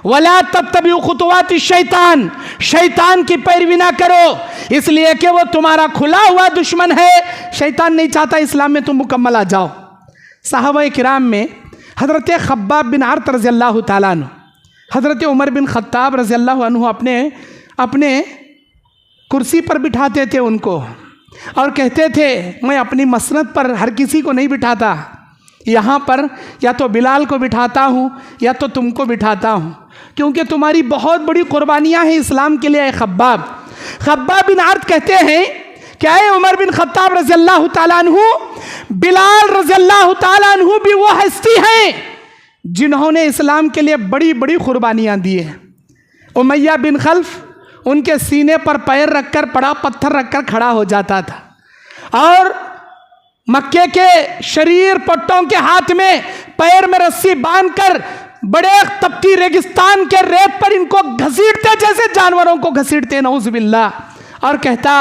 वला तत्तबिउ खुतुवाति शैतान, शैतान की पैरवी ना करो, इसलिए कि वो तुम्हारा खुला हुआ दुश्मन है। शैतान नहीं चाहता इस्लाम में तुम मुकम्मल आ जाओ। सहाबा किराम में हज़रत खब्बाब बिन अर्त रज़ियल्लाहु ताला अन्हु, हज़रत उमर बिन ख़त्ताब रज़ियल्लाहु अन्हु अपने कुर्सी पर बिठाते थे उनको और कहते थे मैं अपनी मसनद पर हर किसी को नहीं बिठाता, यहाँ पर या तो बिलाल को बिठाता हूँ या तो तुमको बिठाता हूँ, क्योंकि तुम्हारी बहुत बड़ी कुर्बानियाँ हैं इस्लाम के लिए। खब्बाब बिन अर्त कहते हैं क्या है उमर बिन ख़त्ताब रज़ियल्लाहु ताला अन्हु, बिलाल रज़ियल्लाहु ताला अन्हु भी वो हस्ती हैं जिन्होंने इस्लाम के लिए बड़ी बड़ी कुर्बानियाँ दी हैं। उमैया बिन खल्फ उनके सीने पर पैर रखकर, बड़ा पत्थर रखकर खड़ा हो जाता था और मक्के के शरीर पट्टों के हाथ में पैर में रस्सी बांधकर बड़े तपती रेगिस्तान के रेत पर इनको घसीटते जैसे जानवरों को घसीटते, नऊज़ुबिल्लाह, और कहता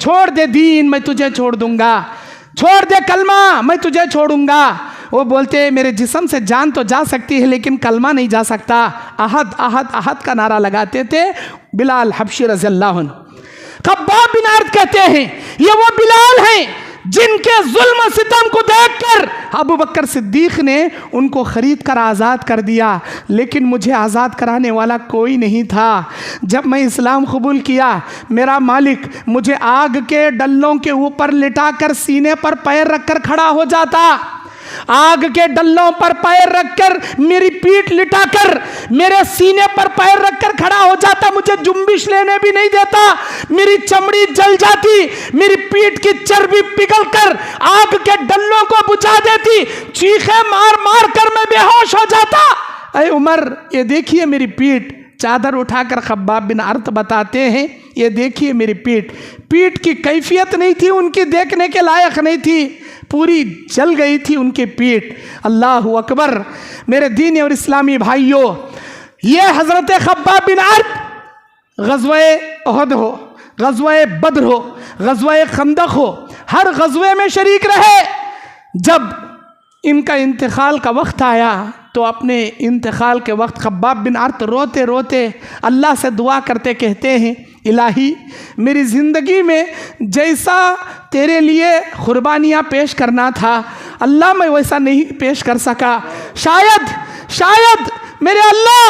छोड़ दे दीन मैं तुझे छोड़ दूंगा, छोड़ दे कलमा मैं तुझे छोड़ूंगा। वो बोलते मेरे जिस्म से जान तो जा सकती है लेकिन कलमा नहीं जा सकता। अहद अहद अहद का नारा लगाते थे बिलाल हबशी रज़ियल्लाहु अन्हु। खब्बाब बिन अर्त कहते हैं ये वो बिलाल हैं जिनके जुल्म सितम को देखकर अबू बकर सिद्दीक ने उनको ख़रीद कर आज़ाद कर दिया, लेकिन मुझे आज़ाद कराने वाला कोई नहीं था। जब मैं इस्लाम कबूल किया मेरा मालिक मुझे आग के डल्लों के ऊपर लिटाकर सीने पर पैर रखकर खड़ा हो जाता, आग के डल्लों पर पैर रखकर मेरी पीठ लिटाकर मेरे सीने पर पैर रखकर खड़ा हो जाता, मुझे जुम्बिश लेने भी नहीं देता, मेरी चमड़ी जल जाती, मेरी पीठ की चर्बी पिघलकर आग के डल्लों को बुझा देती, चीखे मार मार कर मैं बेहोश हो जाता। अरे उमर ये देखिए मेरी पीठ, चादर उठाकर खब्बाब बिन अर्त बताते हैं ये देखिए मेरी पीठ, पीठ की कैफियत नहीं थी उनकी, देखने के लायक नहीं थी, पूरी जल गई थी उनकी पीठ। अल्लाह अकबर। मेरे दीन और इस्लामी भाइयों, ये हज़रत खब्बाब बिन अर्त ग़ज़वे उहद हो, ग़ज़वे बद्र हो, ग़ज़वे खंदक हो, हर ग़ज़वे में शरीक रहे। जब इनका इंतकाल का वक्त आया तो अपने इंतकाल के वक्त खब्बाब बिन अर्त रोते रोते अल्लाह से दुआ करते कहते हैं इलाही मेरी ज़िंदगी में जैसा तेरे लिए कुर्बानियाँ पेश करना था अल्लाह मैं वैसा नहीं पेश कर सका, शायद मेरे अल्लाह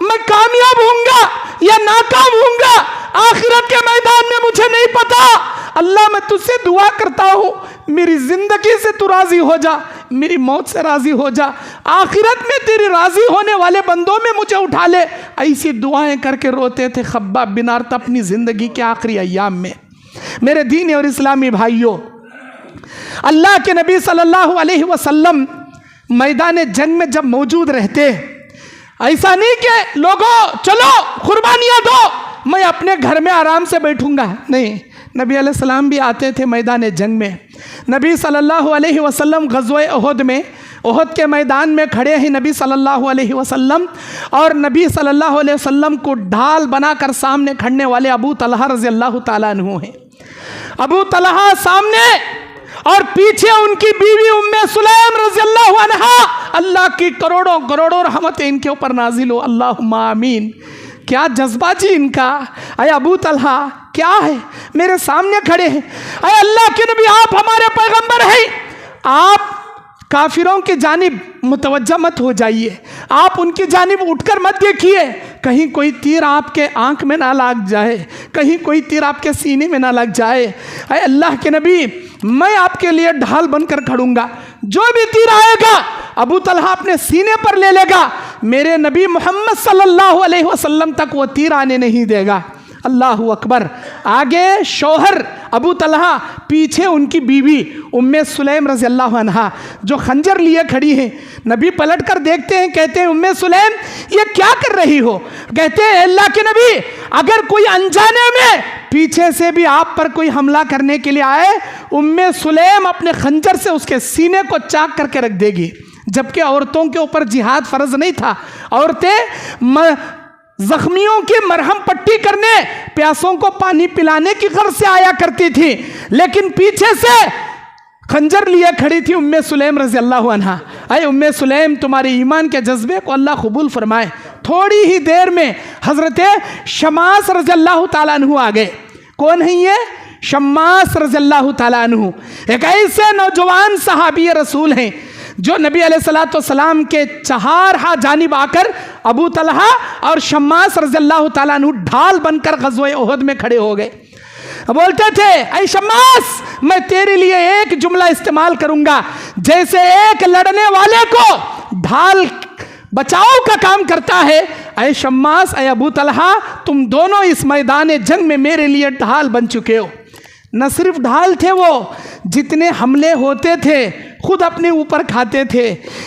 मैं कामयाब होऊंगा या नाकाम होऊंगा आखिरत के मैदान में मुझे नहीं पता। अल्लाह मैं तुझसे दुआ करता हूँ मेरी ज़िंदगी से तू राज़ी हो जा, मेरी मौत से राज़ी हो जा, आखिरत में तेरी राज़ी होने वाले बंदों में मुझे उठा ले। ऐसी दुआएं करके रोते थे खब्बाब बिन अर्त अपनी ज़िंदगी के आखिरी अय्याम में। मेरे दीन और इस्लामी भाइयों, अल्लाह के नबी सल्लल्लाहु अलैहि वसल्लम मैदान जंग में जब मौजूद रहते, ऐसा नहीं कि लोगों चलो कुर्बानियाँ दो मैं अपने घर में आराम से बैठूंगा, नहीं, नबी अलैहिस्सलाम भी आते थे मैदान जंग में। नबी सल्लल्लाहु अलैहि वसल्लम ग़ज़वे उहद में, उहद के मैदान में खड़े हैं नबी सल्लल्लाहु अलैहि वसल्लम, और नबी सल्लल्लाहु अलैहि वसल्लम को ढाल बनाकर सामने खड़ने वाले अबू तलहा रज़ियल्लाहु ताला अन्हु हैं। अबू तलहा सामने और पीछे उनकी बीवी उम्मे सुलैम रज़ियल्लाहु अन्हा, अल्लाह की करोड़ों करोड़ों रहमतें इनके ऊपर नाजिल हो, अल्लाहुम्मा आमीन। क्या जज्बा जी इनका। अरे अबू तलहा क्या है मेरे सामने खड़े हैं, अरे अल्लाह के नबी आप हमारे पैगंबर हैं, आप काफिरों की जानिब मुतवज्जा मत हो जाइए, आप उनकी जानिब उठकर मत देखिए, कहीं कोई तीर आपके आंख में ना लग जाए, कहीं कोई तीर आपके सीने में ना लग जाए। अरे अल्लाह के नबी मैं आपके लिए ढाल बनकर खड़ूंगा, जो भी तीर आएगा अबू तलहा अपने सीने पर ले लेगा, मेरे नबी मोहम्मद सल्लल्लाहु अलैहि वसल्लम तक वो तीर आने नहीं देगा। अल्लाहु अकबर। आगे शौहर अबू तलहा, पीछे उनकी बीवी उम्मे सुलैम रज़ियल्लाहु अन्हा जो खंजर लिए खड़ी हैं। नबी पलट कर देखते हैं, कहते हैं उम्मे सुलैम ये क्या कर रही हो। कहते हैं अल्लाह के नबी अगर कोई अनजाने में पीछे से भी आप पर कोई हमला करने के लिए आए, उम्मे सुलैम अपने खंजर से उसके सीने को चाक करके रख देगी। जबकि औरतों के ऊपर जिहाद फ़र्ज नहीं था, औरतें जख्मियों की मरहम पट्टी करने, प्यासों को पानी पिलाने की गर्ज से आया करती थी, लेकिन पीछे से खंजर लिए खड़ी थी उम्मे सुलैम रज़ियल्लाहु अन्हा। अरे उम्मे सुलैम तुम्हारे ईमान के जज्बे को अल्लाह कबूल फरमाए, थोड़ी ही देर में हज़रत शम्मास रज़ियल्लाहु ताला अन्हु आ गए। कौन है ये? शम्मास रज़ियल्लाहु ताला अन्हु एक ऐसे नौजवान सहाबी रसूल हैं जो नबी अलैहिस्सलातु वस्सलाम के चार हाथ जानिब आकर अबू तलहा और शम्मास रज़ियल्लाहु ताला अन्हु ढाल बनकर ग़ज़वे उहद में खड़े हो गए। बोलते थे, ऐ शम्मास, मैं तेरे लिए एक जुमला इस्तेमाल करूंगा, जैसे एक लड़ने वाले को ढाल बचाव का काम करता है, ऐ शम्मास, ऐ अबू तलहा, तुम दोनों इस मैदान जंग में मेरे लिए ढाल बन चुके हो। न सिर्फ ढाल थे वो, जितने हमले होते थे खुद अपने ऊपर खाते थे,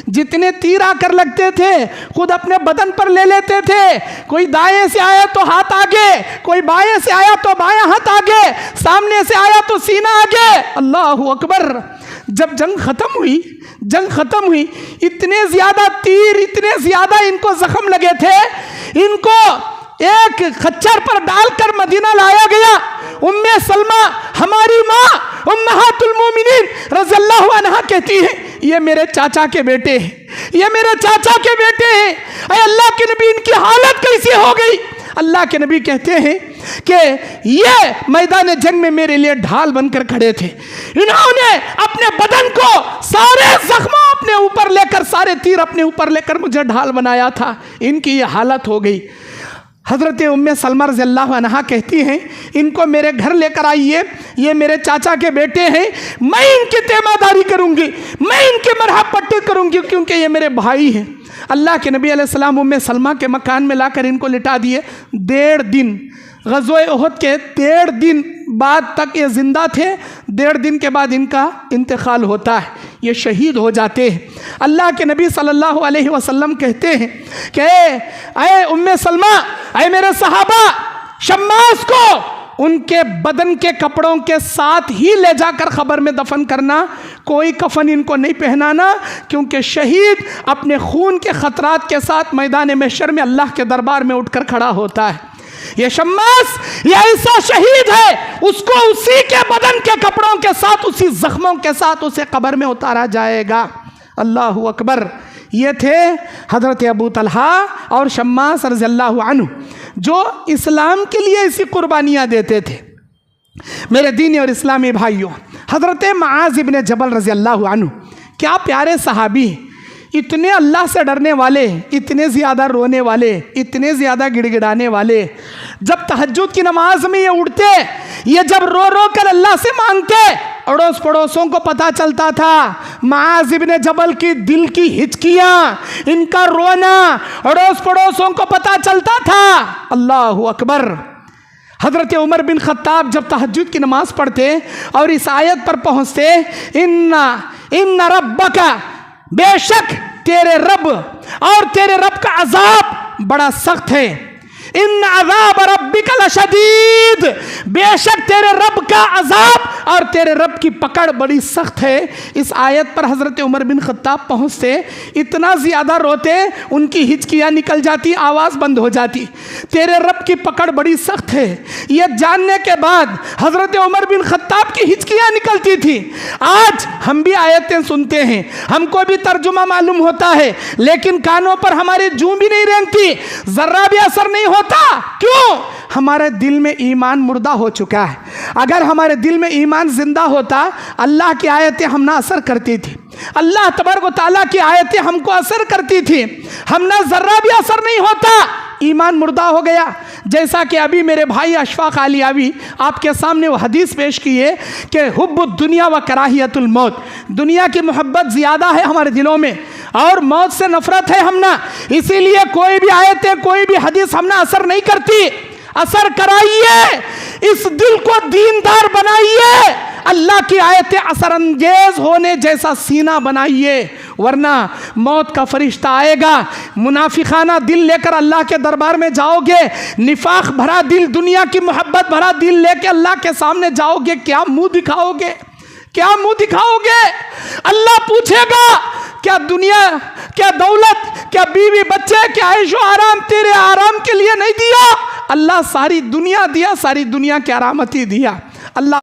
जितने तीर आकर लगते थे खुद अपने बदन पर ले लेते थे। कोई दाएं से आया तो हाथ आगे, कोई बाएं से आया तो बायां हाथ आगे, सामने से आया तो सीना आगे। अल्लाहु अकबर। जब जंग खत्म हुई, इतने ज्यादा तीर, इतने ज्यादा इनको जख्म लगे थे, इनको एक खच्चर पर डालकर मदीना लाया गया। उम्मे सलमा, हमारी माँ उम्महातुल मोमिनीन रज़ियल्लाहु अन्हा कहती है, ये मेरे चाचा के बेटे हैं, ये मेरे चाचा के बेटे हैं। अरे अल्लाह के नबी, इनकी हालत कैसी हो गई? अल्लाह के नबी कहते हैं कि ये मैदान जंग में मेरे लिए ढाल बनकर खड़े थे। इन्होंने अपने बदन को, सारे जख्म अपने ऊपर लेकर, सारे तीर अपने ऊपर लेकर मुझे ढाल बनाया था। इनकी ये हालत हो गई। हज़रत उम्मे सलमा रज़ियल्लाहु अन्हा कहती हैं, इनको मेरे घर लेकर आइए, ये मेरे चाचा के बेटे हैं, मैं इनकी तीमारदारी करूँगी, मैं इनकी मरहब पट्टी करूँगी, क्योंकि ये मेरे भाई हैं। अल्लाह के नबी अलैहिस्सलाम उम्मे सलमा के मकान में लाकर इनको लिटा दिए। 1.5 दिन, ग़ज़वे उहद के 1.5 दिन बाद तक ये ज़िंदा थे। 1.5 दिन के बाद इनका इंतकाल होता है, ये शहीद हो जाते हैं। अल्लाह के नबी सल्लल्लाहु अलैहि वसल्लम कहते हैं कि ऐ उम्मे सलमा, ऐ मेरे सहाबा, शम्मास को उनके बदन के कपड़ों के साथ ही ले जाकर खबर में दफन करना, कोई कफन इनको नहीं पहनाना, क्योंकि शहीद अपने खून के ख़तरात के साथ मैदान महशर में अल्लाह के दरबार में उठकर खड़ा होता है। ये शम्मास, ये ऐसा शहीद है, उसको उसी के बदन के कपड़ों के साथ, उसी जख्मों के साथ उसे कब्र में उतारा जाएगा। अल्लाहु अकबर। ये थे हज़रत अबू तलहा और शम्मास रज़ियल्लाहु अन्हु, जो इस्लाम के लिए ऐसी कुर्बानियाँ देते थे। मेरे दीनी और इस्लामी भाइयों, हज़रत मुआज़ इब्न जबल रज़ियल्लाहु अन्हु, क्या प्यारे सहाबी, इतने अल्लाह से डरने वाले, इतने ज़्यादा रोने वाले, इतने ज़्यादा गिड़गिड़ाने वाले। जब तहज्जुद की नमाज में ये उठते, ये जब रो रो कर अल्लाह से मांगते, अड़ोस पड़ोसों को पता चलता था। मुआज़ इब्न जबल की दिल की हिचकियाँ, इनका रोना अड़ोस पड़ोसों को पता चलता था। अल्लाहु अकबर। हज़रत उमर बिन ख़त्ताब जब तहज्जुद की नमाज पढ़ते और इस आयत पर पहुँचते, इन्ना रब्बका, बेशक तेरे रब और तेरे रब का अजाब बड़ा सख्त है। इन्ना अज़ाब रब्बिका लशदीद, बेशक तेरे रब का अजाब और तेरे रब की पकड़ बड़ी सख्त है। इस आयत पर हज़रत उमर बिन ख़त्ताब पहुँचते, इतना ज़्यादा रोते, उनकी हिचकियाँ निकल जाती, आवाज़ बंद हो जाती। तेरे रब की पकड़ बड़ी सख्त है, यह जानने के बाद हज़रत उमर बिन ख़त्ताब की हिचकियाँ निकलती थी। आज हम भी आयतें सुनते हैं, हमको भी तर्जुमा मालूम होता है, लेकिन कानों पर हमारी जूं भी नहीं रेंगती, ज़र्रा भी असर नहीं होता। क्यों? हमारे दिल में ईमान मुर्दा हो चुका है। अगर हमारे दिल में ईमान जिंदा होता, अल्लाह की आयतें हम ना असर करती थी, अल्लाह तबारक व तआला की आयतें हमको असर करती थी, हम ना जर्रा भी असर नहीं होता। ईमान मुर्दा हो गया। जैसा कि अभी मेरे भाई अशफाक आलियावी आपके सामने वो हदीस पेश की है कि हुब्बुद दुनिया व कराहियतुल मौत, दुनिया की मोहब्बत ज़्यादा है हमारे दिलों में और मौत से नफरत है हमना, इसीलिए कोई भी आयतें, कोई भी हदीस हमना असर नहीं करती। असर कराइए, इस दिल को दीनदार बनाइए, अल्लाह की आयतें असरअंगेज होने जैसा सीना बनाइए, वरना मौत का फरिश्ता आएगा, मुनाफिकाना दिल लेकर अल्लाह के दरबार में जाओगे, निफाक भरा दिल, दुनिया की मोहब्बत भरा दिल लेकर अल्लाह के सामने जाओगे, क्या मुंह दिखाओगे? क्या मुंह दिखाओगे? अल्लाह पूछेगा, क्या दुनिया, क्या दौलत, क्या बीवी बच्चे, क्या ऐशो आराम तेरे आराम के लिए नहीं दिया? अल्लाह सारी दुनिया दिया, सारी दुनिया की आरामती दिया। अल्लाह